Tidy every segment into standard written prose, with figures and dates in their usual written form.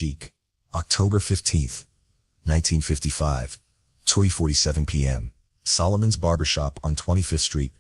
Chic. October 15th, 1955, 2:47 p.m. Solomon's Barbershop on 25th Street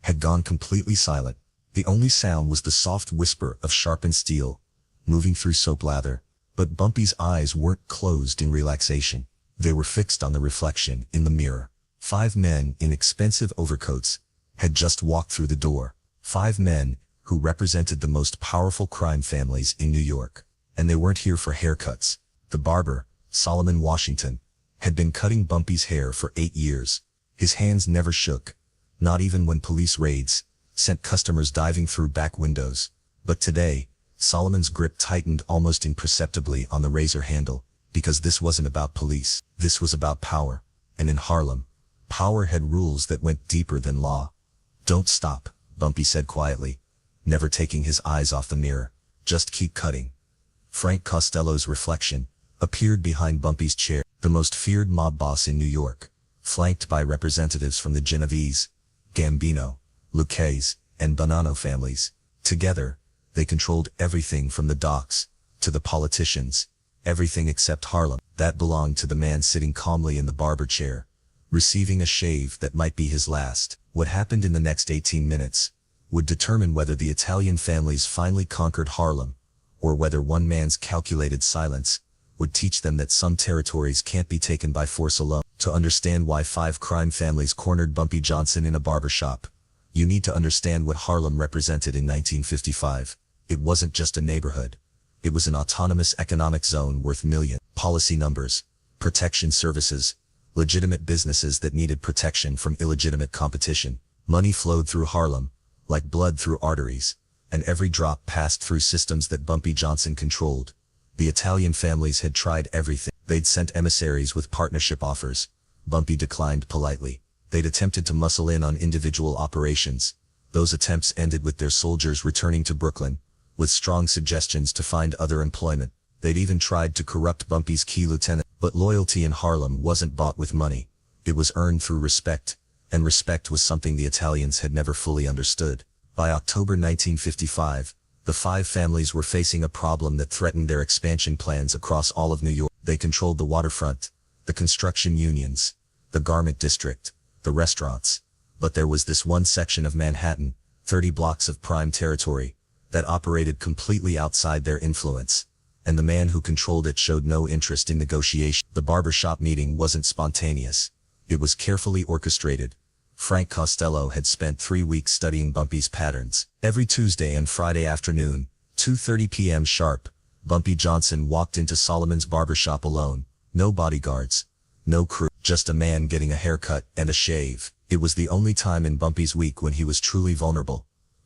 had gone completely silent. The only sound was the soft whisper of sharpened steel moving through soap lather. But Bumpy's eyes weren't closed in relaxation. They were fixed on the reflection in the mirror. 5 men in expensive overcoats had just walked through the door. 5 men who represented the most powerful crime families in New York. And they weren't here for haircuts. The barber, Solomon Washington, had been cutting Bumpy's hair for 8 years. His hands never shook, not even when police raids sent customers diving through back windows. But today, Solomon's grip tightened almost imperceptibly on the razor handle, because this wasn't about police. This was about power. And in Harlem, power had rules that went deeper than law. "Don't stop," Bumpy said quietly, never taking his eyes off the mirror. "Just keep cutting." Frank Costello's reflection appeared behind Bumpy's chair, the most feared mob boss in New York, flanked by representatives from the Genovese, Gambino, Lucchese, and Bonanno families. Together, they controlled everything from the docks to the politicians, everything except Harlem. That belonged to the man sitting calmly in the barber chair, receiving a shave that might be his last. What happened in the next 18 minutes would determine whether the Italian families finally conquered Harlem, or whether one man's calculated silence would teach them that some territories can't be taken by force alone. To understand why 5 crime families cornered Bumpy Johnson in a barbershop, you need to understand what Harlem represented in 1955. It wasn't just a neighborhood. It was an autonomous economic zone worth millions. Policy numbers, protection services, legitimate businesses that needed protection from illegitimate competition. Money flowed through Harlem, like blood through arteries, and every drop passed through systems that Bumpy Johnson controlled. The Italian families had tried everything. They'd sent emissaries with partnership offers. Bumpy declined politely. They'd attempted to muscle in on individual operations. Those attempts ended with their soldiers returning to Brooklyn, with strong suggestions to find other employment. They'd even tried to corrupt Bumpy's key lieutenant. But loyalty in Harlem wasn't bought with money. It was earned through respect, and respect was something the Italians had never fully understood. By October 1955, the 5 families were facing a problem that threatened their expansion plans across all of New York. They controlled the waterfront, the construction unions, the garment district, the restaurants. But there was this one section of Manhattan, 30 blocks of prime territory, that operated completely outside their influence. And the man who controlled it showed no interest in negotiation. The barbershop meeting wasn't spontaneous. It was carefully orchestrated. Frank Costello had spent 3 weeks studying Bumpy's patterns. Every Tuesday and Friday afternoon, 2:30 p.m. sharp, Bumpy Johnson walked into Solomon's barbershop alone. No bodyguards, no crew, just a man getting a haircut and a shave. It was the only time in Bumpy's week when he was truly vulnerable.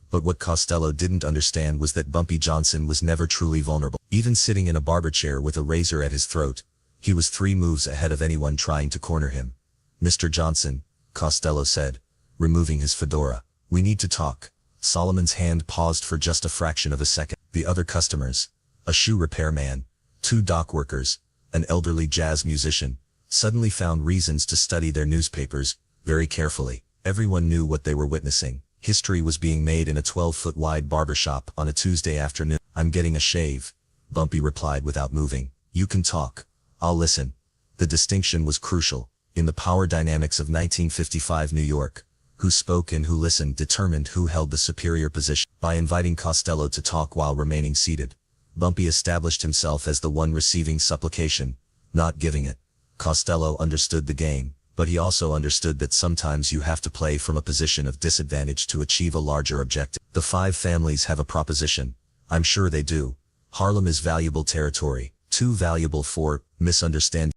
But what Costello didn't understand was that Bumpy Johnson was never truly vulnerable. Even sitting in a barber chair with a razor at his throat, he was 3 moves ahead of anyone trying to corner him. "Mr. Johnson," Costello said, removing his fedora, "we need to talk." Solomon's hand paused for just a fraction of a second. The other customers, a shoe repairman, 2 dock workers, an elderly jazz musician, suddenly found reasons to study their newspapers very carefully. Everyone knew what they were witnessing. History was being made in a 12-foot wide barbershop on a Tuesday afternoon. "I'm getting a shave," Bumpy replied without moving. "You can talk. I'll listen." The distinction was crucial. In the power dynamics of 1955 New York, who spoke and who listened determined who held the superior position. By inviting Costello to talk while remaining seated, Bumpy established himself as the one receiving supplication, not giving it. Costello understood the game, but he also understood that sometimes you have to play from a position of disadvantage to achieve a larger objective. "The 5 families have a proposition." "I'm sure they do. Harlem is valuable territory, too valuable for misunderstanding."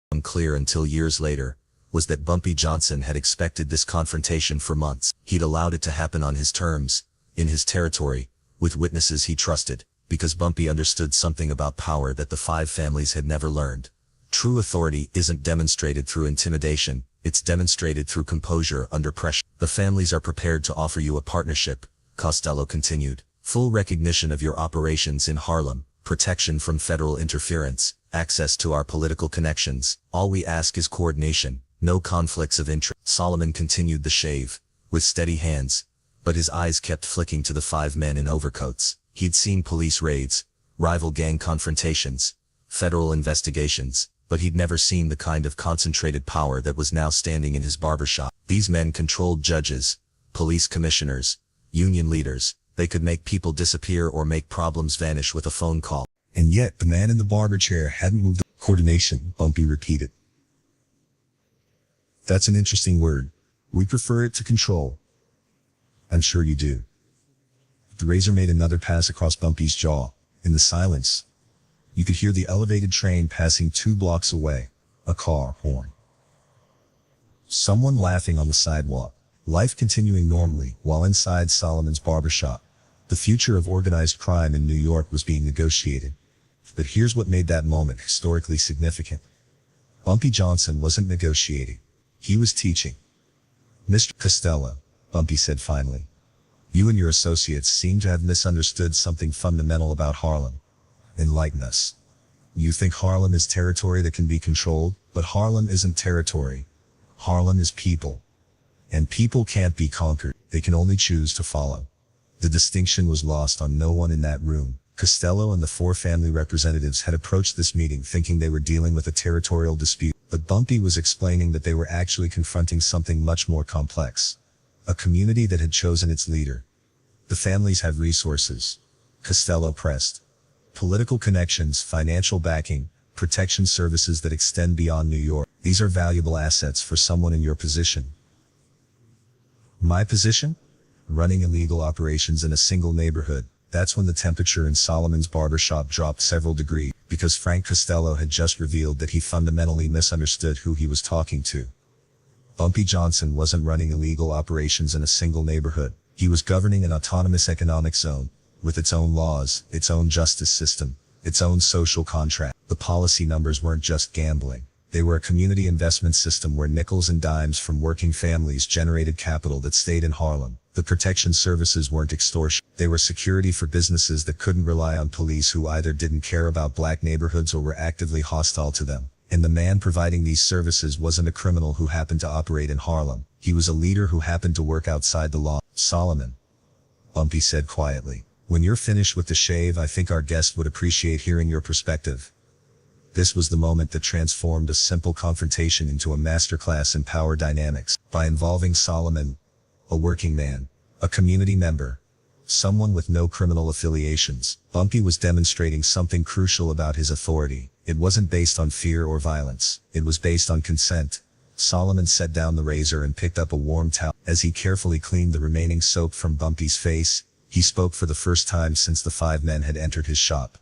Unclear until years later, was that Bumpy Johnson had expected this confrontation for months. He'd allowed it to happen on his terms, in his territory, with witnesses he trusted, because Bumpy understood something about power that the 5 families had never learned. True authority isn't demonstrated through intimidation, it's demonstrated through composure under pressure. "The families are prepared to offer you a partnership," Costello continued. "Full recognition of your operations in Harlem, protection from federal interference, access to our political connections. All we ask is coordination, no conflicts of interest. Solomon continued the shave, with steady hands, but his eyes kept flicking to the 5 men in overcoats. He'd seen police raids, rival gang confrontations, federal investigations, but he'd never seen the kind of concentrated power that was now standing in his barbershop. These men controlled judges, police commissioners, union leaders. They could make people disappear or make problems vanish with a phone call. And yet the man in the barber chair hadn't moved. Coordination, Bumpy repeated. That's an interesting word. We prefer it to control. I'm sure you do. The razor made another pass across Bumpy's jaw. In the silence, you could hear the elevated train passing 2 blocks away. A car horn. Someone laughing on the sidewalk. Life continuing normally while inside Solomon's barbershop. The future of organized crime in New York was being negotiated. But here's what made that moment historically significant. Bumpy Johnson wasn't negotiating. He was teaching. Mr. Costello, Bumpy said finally. You and your associates seem to have misunderstood something fundamental about Harlem. Enlighten us. You think Harlem is territory that can be controlled, but Harlem isn't territory. Harlem is people. And people can't be conquered, they can only choose to follow. The distinction was lost on no one in that room. Costello and the 4 family representatives had approached this meeting thinking they were dealing with a territorial dispute, but Bumpy was explaining that they were actually confronting something much more complex. A community that had chosen its leader. The families have resources. Costello pressed. Political connections, financial backing, protection services that extend beyond New York. These are valuable assets for someone in your position. My position? Running illegal operations in a single neighborhood. That's when the temperature in Solomon's barbershop dropped several degrees, because Frank Costello had just revealed that he fundamentally misunderstood who he was talking to. Bumpy Johnson wasn't running illegal operations in a single neighborhood. He was governing an autonomous economic zone, with its own laws, its own justice system, its own social contract. The policy numbers weren't just gambling. They were a community investment system where nickels and dimes from working families generated capital that stayed in Harlem. The protection services weren't extortion. They were security for businesses that couldn't rely on police who either didn't care about black neighborhoods or were actively hostile to them. And the man providing these services wasn't a criminal who happened to operate in Harlem. He was a leader who happened to work outside the law. Solomon, Bumpy said quietly, when you're finished with the shave, I think our guest would appreciate hearing your perspective. This was the moment that transformed a simple confrontation into a masterclass in power dynamics. By involving Solomon, a working man, a community member, someone with no criminal affiliations, Bumpy was demonstrating something crucial about his authority. It wasn't based on fear or violence. It was based on consent. Solomon set down the razor and picked up a warm towel. As he carefully cleaned the remaining soap from Bumpy's face, he spoke for the first time since the 5 men had entered his shop.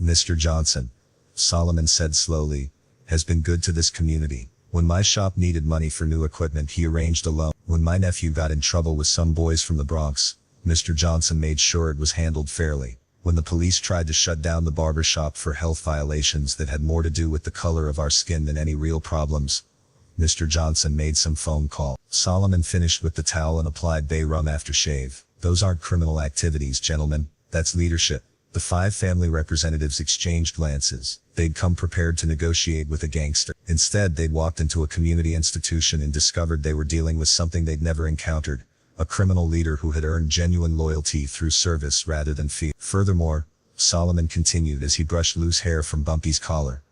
Mr. Johnson, Solomon said slowly, has been good to this community. When my shop needed money for new equipment, he arranged a loan. When my nephew got in trouble with some boys from the Bronx, Mr. Johnson made sure it was handled fairly. When the police tried to shut down the barbershop for health violations that had more to do with the color of our skin than any real problems, Mr. Johnson made some phone call. Solomon finished with the towel and applied bay rum after shave. Those aren't criminal activities, gentlemen. That's leadership. The 5 family representatives exchanged glances. They'd come prepared to negotiate with a gangster. Instead, they'd walked into a community institution and discovered they were dealing with something they'd never encountered. A criminal leader who had earned genuine loyalty through service rather than fear. Furthermore, Solomon continued as he brushed loose hair from Bumpy's collar.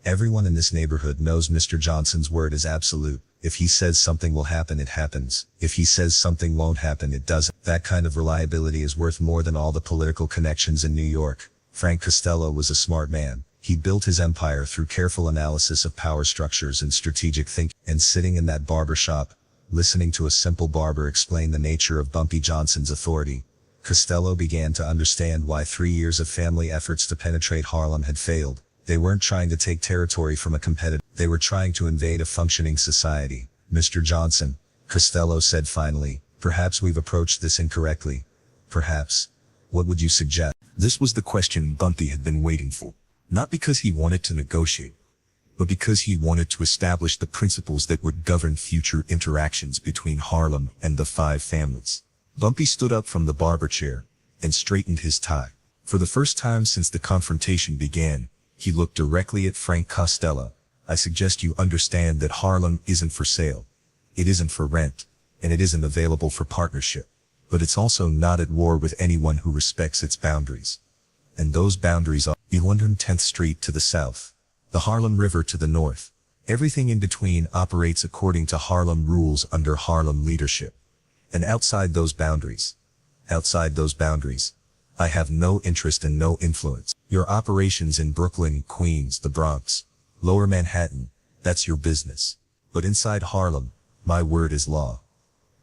Everyone in this neighborhood knows Mr. Johnson's word is absolute. If he says something will happen, it happens. If he says something won't happen, it doesn't. That kind of reliability is worth more than all the political connections in New York. Frank Costello was a smart man. He built his empire through careful analysis of power structures and strategic thinking. And sitting in that barbershop, listening to a simple barber explain the nature of Bumpy Johnson's authority, Costello began to understand why 3 years of family efforts to penetrate Harlem had failed. They weren't trying to take territory from a competitor. They were trying to invade a functioning society. Mr. Johnson, Costello said finally, perhaps we've approached this incorrectly. Perhaps. What would you suggest? This was the question Bumpy had been waiting for. Not because he wanted to negotiate, but because he wanted to establish the principles that would govern future interactions between Harlem and the 5 families. Bumpy stood up from the barber chair and straightened his tie. For the first time since the confrontation began, he looked directly at Frank Costello. "I suggest you understand that Harlem isn't for sale. It isn't for rent, and it isn't available for partnership. But it's also not at war with anyone who respects its boundaries. And those boundaries are 110th Street to the south, the Harlem River to the north. Everything in between operates according to Harlem rules under Harlem leadership. And outside those boundaries, I have no interest and no influence. Your operations in Brooklyn, Queens, the Bronx, Lower Manhattan, that's your business. But inside Harlem, my word is law."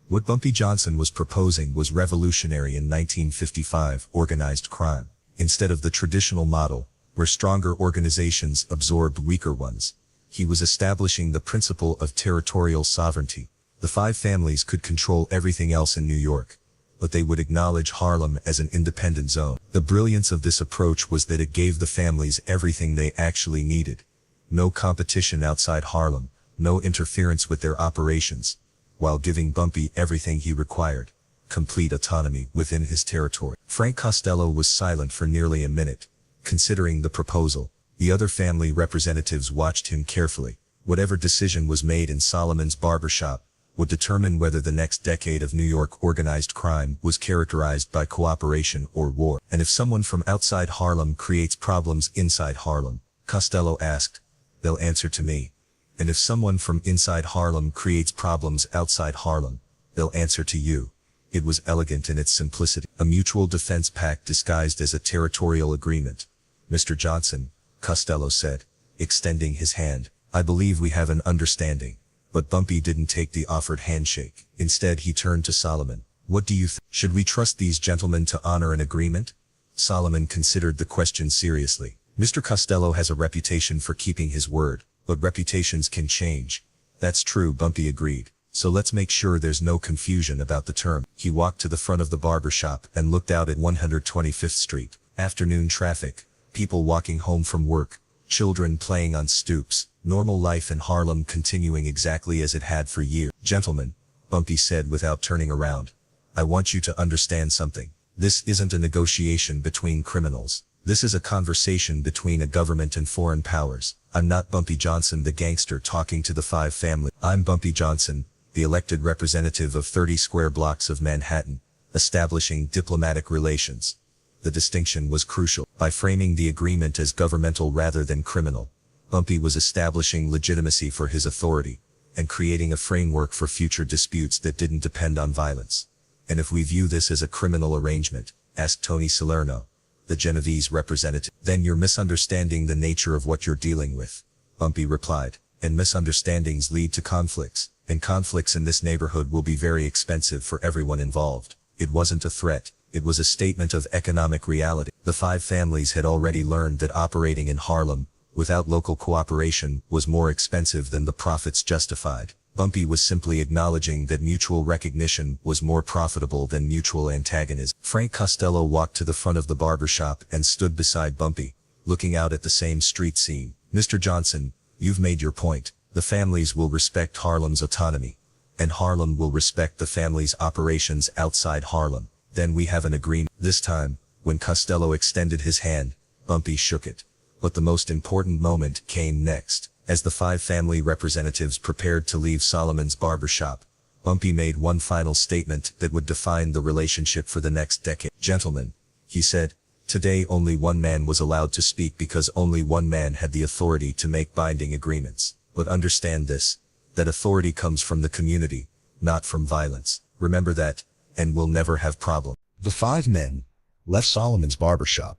What Bumpy Johnson was proposing was revolutionary in 1955 organized crime. Instead of the traditional model, where stronger organizations absorbed weaker ones, he was establishing the principle of territorial sovereignty. The 5 families could control everything else in New York, but they would acknowledge Harlem as an independent zone. The brilliance of this approach was that it gave the families everything they actually needed. No competition outside Harlem, no interference with their operations, while giving Bumpy everything he required, complete autonomy within his territory. Frank Costello was silent for nearly a minute, considering the proposal. The other family representatives watched him carefully. Whatever decision was made in Solomon's Barbershop would determine whether the next decade of New York organized crime was characterized by cooperation or war. "And if someone from outside Harlem creates problems inside Harlem," Costello asked, "they'll answer to me. And if someone from inside Harlem creates problems outside Harlem, they'll answer to you." It was elegant in its simplicity. A mutual defense pact disguised as a territorial agreement. "Mr. Johnson," Costello said, extending his hand, "I believe we have an understanding." But Bumpy didn't take the offered handshake. Instead he turned to Solomon. "What do you think? Should we trust these gentlemen to honor an agreement?" Solomon considered the question seriously. "Mr. Costello has a reputation for keeping his word, but reputations can change." "That's true," Bumpy agreed. "So let's make sure there's no confusion about the term." He walked to the front of the barbershop and looked out at 125th Street. Afternoon traffic, people walking home from work, children playing on stoops, normal life in Harlem continuing exactly as it had for years. "Gentlemen," Bumpy said without turning around, "I want you to understand something. This isn't a negotiation between criminals. This is a conversation between a government and foreign powers. I'm not Bumpy Johnson the gangster talking to the 5 families. I'm Bumpy Johnson, the elected representative of 30 square blocks of Manhattan, establishing diplomatic relations." The distinction was crucial. By framing the agreement as governmental rather than criminal, Bumpy was establishing legitimacy for his authority, and creating a framework for future disputes that didn't depend on violence. "And if we view this as a criminal arrangement," asked Tony Salerno, the Genovese representative, "then you're misunderstanding the nature of what you're dealing with," Bumpy replied. "And misunderstandings lead to conflicts, and conflicts in this neighborhood will be very expensive for everyone involved." It wasn't a threat, it was a statement of economic reality. The 5 families had already learned that operating in Harlem, without local cooperation, was more expensive than the profits justified. Bumpy was simply acknowledging that mutual recognition was more profitable than mutual antagonism. Frank Costello walked to the front of the barbershop and stood beside Bumpy, looking out at the same street scene. "Mr. Johnson, you've made your point. The families will respect Harlem's autonomy, and Harlem will respect the families' operations outside Harlem. Then we have an agreement." This time, when Costello extended his hand, Bumpy shook it. But the most important moment came next. As the 5 family representatives prepared to leave Solomon's barbershop, Bumpy made one final statement that would define the relationship for the next decade. "Gentlemen," he said, "today only one man was allowed to speak because only one man had the authority to make binding agreements. But understand this, that authority comes from the community, not from violence. Remember that, and we'll never have problems." The 5 men left Solomon's barbershop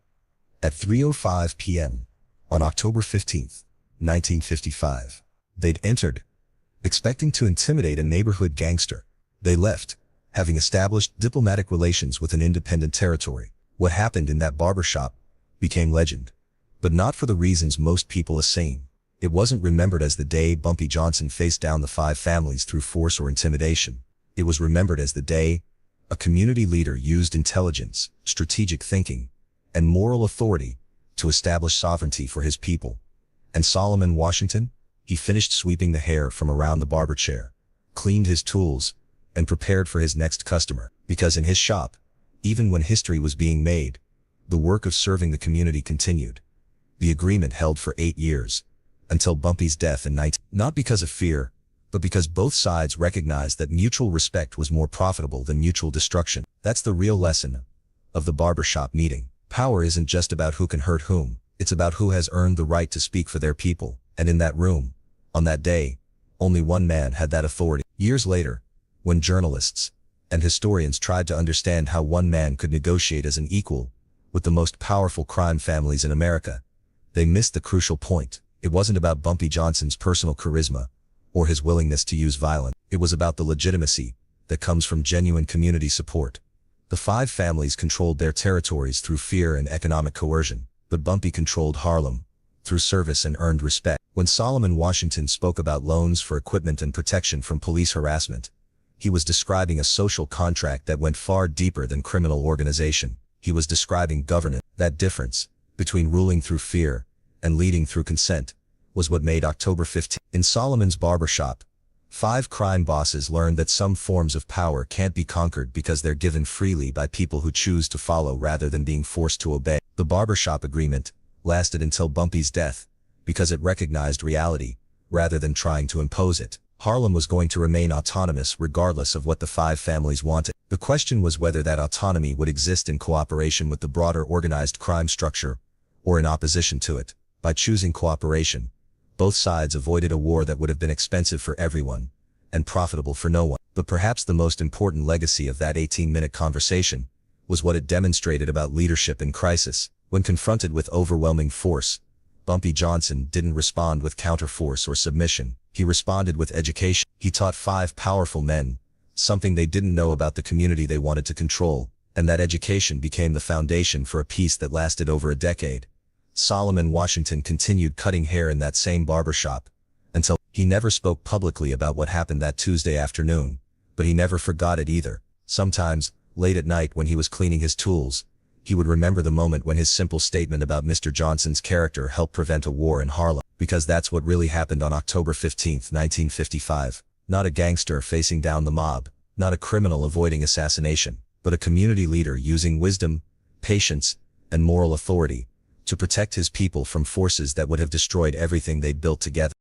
at 3:05 p.m. on October 15th, 1955. They'd entered, expecting to intimidate a neighborhood gangster. They left, having established diplomatic relations with an independent territory. What happened in that barbershop became legend, but not for the reasons most people assume. It wasn't remembered as the day Bumpy Johnson faced down the 5 families through force or intimidation. It was remembered as the day a community leader used intelligence, strategic thinking, and moral authority to establish sovereignty for his people. And Solomon Washington? He finished sweeping the hair from around the barber chair, cleaned his tools, and prepared for his next customer. Because in his shop, even when history was being made, The work of serving the community continued. The agreement held for 8 years, until Bumpy's death in 19... Not because of fear, but because both sides recognized that mutual respect was more profitable than mutual destruction. That's the real lesson of the barbershop meeting. Power isn't just about who can hurt whom, it's about who has earned the right to speak for their people. And in that room, on that day, only one man had that authority. Years later, when journalists and historians tried to understand how one man could negotiate as an equal with the most powerful crime families in America, they missed the crucial point. It wasn't about Bumpy Johnson's personal charisma or his willingness to use violence. It was about the legitimacy that comes from genuine community support. The 5 families controlled their territories through fear and economic coercion, but Bumpy controlled Harlem through service and earned respect. When Solomon Washington spoke about loans for equipment and protection from police harassment, he was describing a social contract that went far deeper than criminal organization. He was describing governance. That difference between ruling through fear and leading through consent was what made October 15. In Solomon's barbershop, 5 crime bosses learned that some forms of power can't be conquered because they're given freely by people who choose to follow rather than being forced to obey. The barbershop agreement lasted until Bumpy's death because it recognized reality rather than trying to impose it. Harlem was going to remain autonomous regardless of what the 5 families wanted. The question was whether that autonomy would exist in cooperation with the broader organized crime structure or in opposition to it. By choosing cooperation, both sides avoided a war that would have been expensive for everyone and profitable for no one. But perhaps the most important legacy of that 18-minute conversation was what it demonstrated about leadership in crisis. When confronted with overwhelming force, Bumpy Johnson didn't respond with counterforce or submission. He responded with education. He taught 5 powerful men something they didn't know about the community they wanted to control, and that education became the foundation for a peace that lasted over a decade. Solomon Washington continued cutting hair in that same barbershop until he never spoke publicly about what happened that Tuesday afternoon, but he never forgot it either. Sometimes, late at night when he was cleaning his tools, he would remember the moment when his simple statement about Mr. Johnson's character helped prevent a war in Harlem, because that's what really happened on October 15, 1955. Not a gangster facing down the mob, not a criminal avoiding assassination, but a community leader using wisdom, patience, and moral authority to protect his people from forces that would have destroyed everything they'd built together.